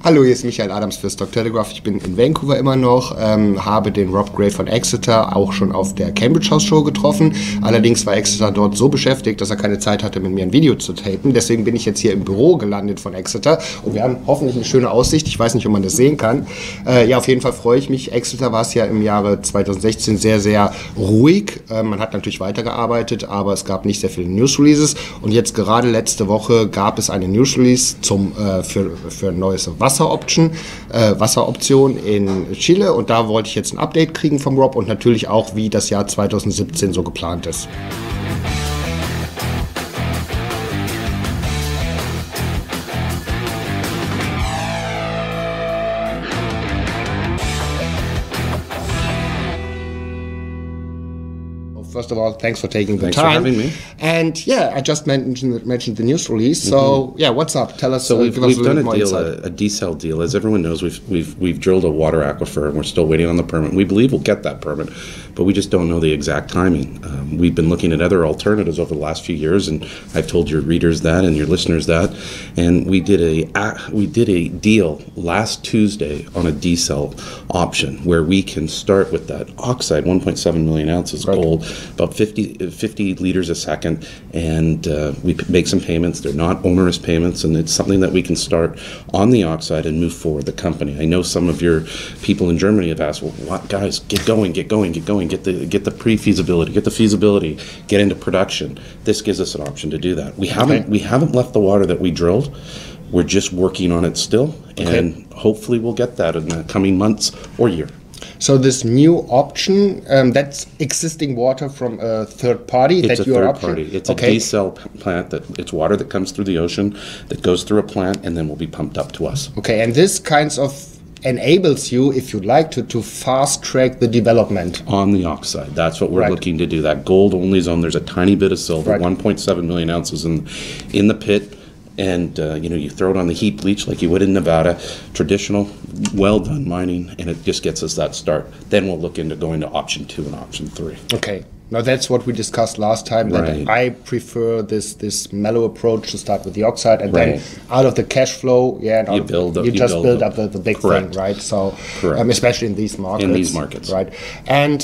Hallo, hier ist Michael Adams für Stock-Telegraph. Ich bin in Vancouver immer noch, habe den Rob Gray von Exeter auch schon auf der Cambridge House Show getroffen. Allerdings war Exeter dort so beschäftigt, dass er keine Zeit hatte, mit mir ein Video zu tapen. Deswegen bin ich jetzt hier im Büro gelandet von Exeter und wir haben hoffentlich eine schöne Aussicht. Ich weiß nicht, ob man das sehen kann. Ja, auf jeden Fall freue ich mich. Exeter war es ja im Jahre 2016 sehr, sehr ruhig. Man hat natürlich weitergearbeitet, aber es gab nicht sehr viele News-Releases. Und jetzt gerade letzte Woche gab es eine News-Release für ein neues Wasseroption in Chile, und da wollte ich jetzt ein Update kriegen vom Rob und natürlich auch, wie das Jahr 2017 so geplant ist. First of all, thanks for taking the time. Thanks for having me. And yeah, I just mentioned the news release. So yeah, what's up? Tell us. So we've done a desal deal. As everyone knows, we've drilled a water aquifer, and we're still waiting on the permit. We believe we'll get that permit, but we just don't know the exact timing. We've been looking at other alternatives over the last few years, and I've told your readers that and your listeners that. And we did a deal last Tuesday on a desal option where we can start with that oxide, 1.7 million ounces gold, about 50 liters a second, and we make some payments. They're not onerous payments, and it's something that we can start on the oxide and move forward the company. I know some of your people in Germany have asked, well, what, guys, get going, get the pre-feasibility, get the feasibility, get into production. This gives us an option to do that. We haven't left the water that we drilled. We're just working on it still, and hopefully we'll get that in the coming months or year. So this new option, that's existing water from a third party? It's a third party. It's a desal plant. It's water that comes through the ocean, that goes through a plant, and then will be pumped up to us. Okay, and this kinds of enables you, if you like, to fast track the development on the oxide. That's what we're looking to do. That gold only zone, there's a tiny bit of silver, 1.7 million ounces in the pit. And you throw it on the heap leach like you would in Nevada, traditional, well done mining, and it just gets us that start. Then we'll look into going to option 2 and option 3. Okay. Now that's what we discussed last time, that I prefer this mellow approach to start with the oxide, and then out of the cash flow, you just build up the big thing, right? So especially in these markets. Right? And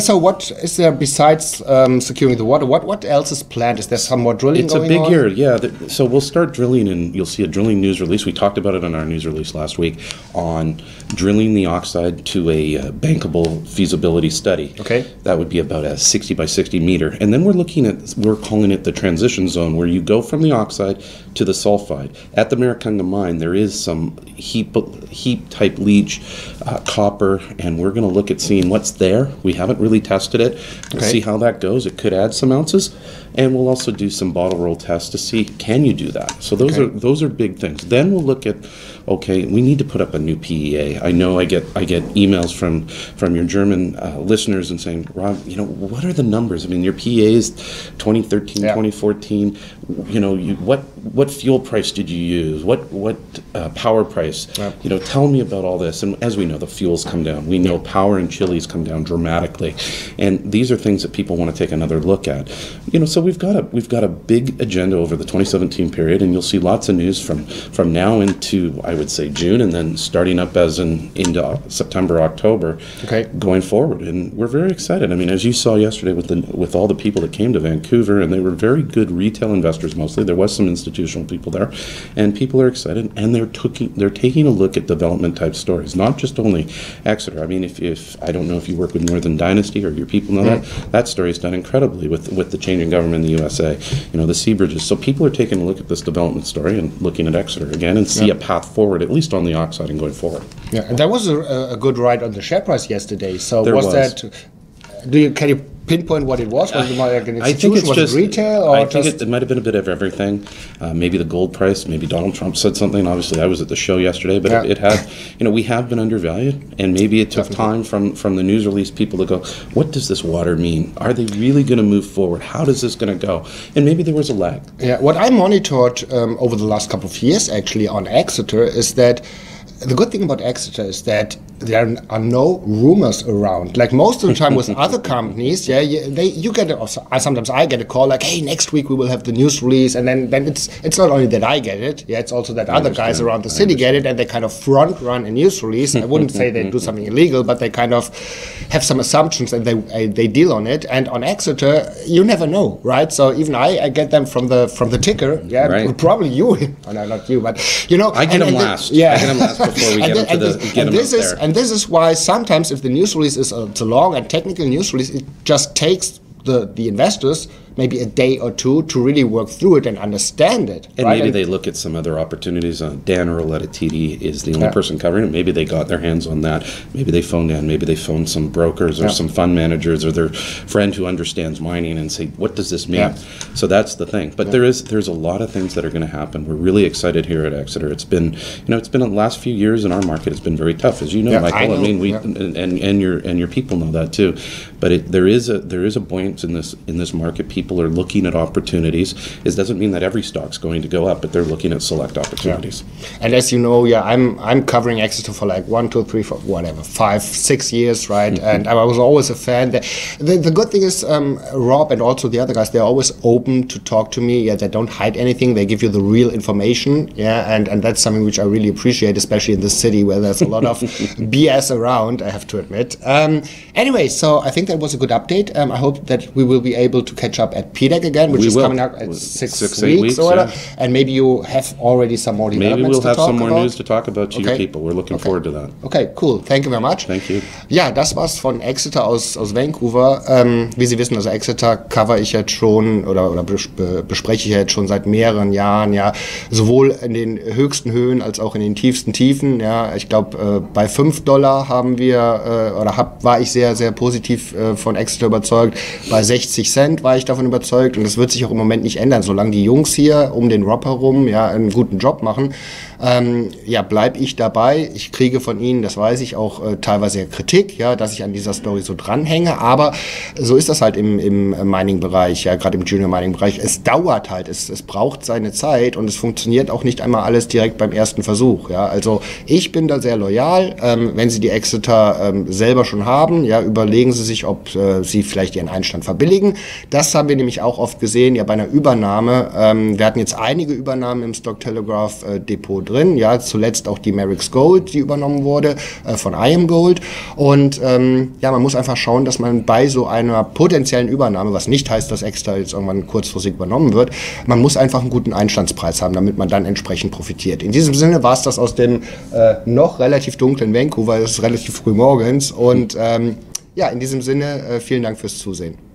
so what is there besides securing the water? What else is planned? Is there some more drilling going on? It's a big year, yeah. So we'll start drilling, and you'll see a drilling news release. We talked about it on our news release last week on drilling the oxide to a bankable feasibility study. Okay. That would be about a 60 by 60 meter, and then we're calling it the transition zone, where you go from the oxide to the sulfide. At the Mehr mine, there is some heap type leach, copper, and we're going to look at seeing what's there. We haven't really tested it. We'll see how that goes. It could add some ounces, and we'll also do some bottle roll tests to see, can you do that? So those are big things. Then we'll look at, we need to put up a new PEA. I know I get emails from your German listeners and saying, Rob, what are the numbers? I mean, your PEA is 2013, 2014. What fuel price did you use? What power price? Tell me about all this. And as we know, the fuels come down. We know power in Chile's come down dramatically, and these are things that people want to take another look at. So we've got a big agenda over the 2017 period, and you'll see lots of news from now into, I would say, June, and then starting up into September, October, going forward. And we're very excited. I mean, as you saw yesterday with all the people that came to Vancouver, and they were very good retail investors mostly. There was some institutional people there, and people are excited, and they're taking a look at development type stories, not just only Exeter. I mean, if I don't know if you work with Northern Dynasty or your people know that story is done incredibly with the change in government in the USA. The sea bridges. So people are taking a look at this development story and looking at Exeter again and see a path forward, at least on the oxide and going forward. Yeah, and that was a good ride on the share price yesterday. So can you pinpoint what it was? Was it like an institution? Was it retail? Or I think it might have been a bit of everything. Maybe the gold price. Maybe Donald Trump said something. Obviously, I was at the show yesterday, but it had. We have been undervalued, and maybe it took time from the news release people to go, what does this water mean? Are they really going to move forward? How is this going to go? And maybe there was a lag. Yeah. What I monitored over the last couple of years, actually, on Exeter is that the good thing about Exeter is that there are no rumors around. Like most of the time with other companies, you get sometimes I get a call like, hey, next week we will have the news release, and then it's not only that I get it, it's also that other guys around the city get it, and they kind of front run a news release. I wouldn't say they do something illegal, but they kind of have some assumptions and they deal on it. And on Exeter, you never know, right? So even I get them from the ticker, probably you, no, not you, but I get them last. I get them last before we get them there. And this is why sometimes if the news release is too long, a technical news release, it just takes the investors maybe a day or two to really work through it and understand it. And maybe they look at some other opportunities. Dan Earl at TD is the only person covering it. Maybe they got their hands on that. Maybe they phoned in. Maybe they phoned some brokers or some fund managers or their friend who understands mining and say, what does this mean? So that's the thing. But there's a lot of things that are going to happen. We're really excited here at Exeter. It's been the last few years in our market. It's been very tough, as you know, Michael. I mean, and your people know that too. But there is a buoyance in this market. People are looking at opportunities. It doesn't mean that every stock's going to go up, but they're looking at select opportunities. And as you know, I'm covering Exeter for like 1, 2, 3, 4, whatever, 5, 6 years, right? And I was always a fan. The good thing is, Rob and also the other guys, they're always open to talk to me. They don't hide anything. They give you the real information. And that's something which I really appreciate, especially in this city where there's a lot of BS around, I have to admit. Anyway, so I think that was a good update. I hope that we will be able to catch up at PDAC again, which is coming up at 6 weeks or whatever. And maybe you have already some more developments to talk about. Maybe we'll have some more news to talk about to your people. We're looking forward to that. Okay, cool. Thank you very much. Thank you. Ja, das war's von Exeter aus Vancouver. Wie Sie wissen, also Exeter cover ich jetzt schon oder bespreche ich jetzt schon seit mehreren Jahren, sowohl in den höchsten Höhen als auch in den tiefsten Tiefen. Ich glaube, bei $5 haben wir war ich sehr, sehr positiv von Exeter überzeugt. Bei 60 Cent war ich davon überzeugt, und das wird sich auch im Moment nicht ändern, solange die Jungs hier um den Rob herum einen guten Job machen. Bleibe ich dabei. Ich kriege von Ihnen, das weiß ich, auch teilweise Kritik, dass ich an dieser Story so dranhänge, aber so ist das halt im Mining-Bereich, gerade im Junior-Mining-Bereich. Es dauert halt, es braucht seine Zeit, und es funktioniert auch nicht einmal alles direkt beim ersten Versuch. Also ich bin da sehr loyal. Wenn Sie die Exeter selber schon haben, überlegen Sie sich, ob Sie vielleicht Ihren Einstand verbilligen. Das haben wir nämlich auch oft gesehen, bei einer Übernahme. Wir hatten jetzt einige Übernahmen im Stock-Telegraph Depot drin, zuletzt auch die Merrick's Gold, die übernommen wurde von I.V.m Gold, und man muss einfach schauen, dass man bei so einer potenziellen Übernahme, was nicht heißt, dass Exeter jetzt irgendwann kurzfristig übernommen wird, man muss einfach einen guten Einstandspreis haben, damit man dann entsprechend profitiert. In diesem Sinne war es das aus dem noch relativ dunklen Vancouver, es ist relativ früh morgens, und in diesem Sinne vielen Dank fürs Zusehen.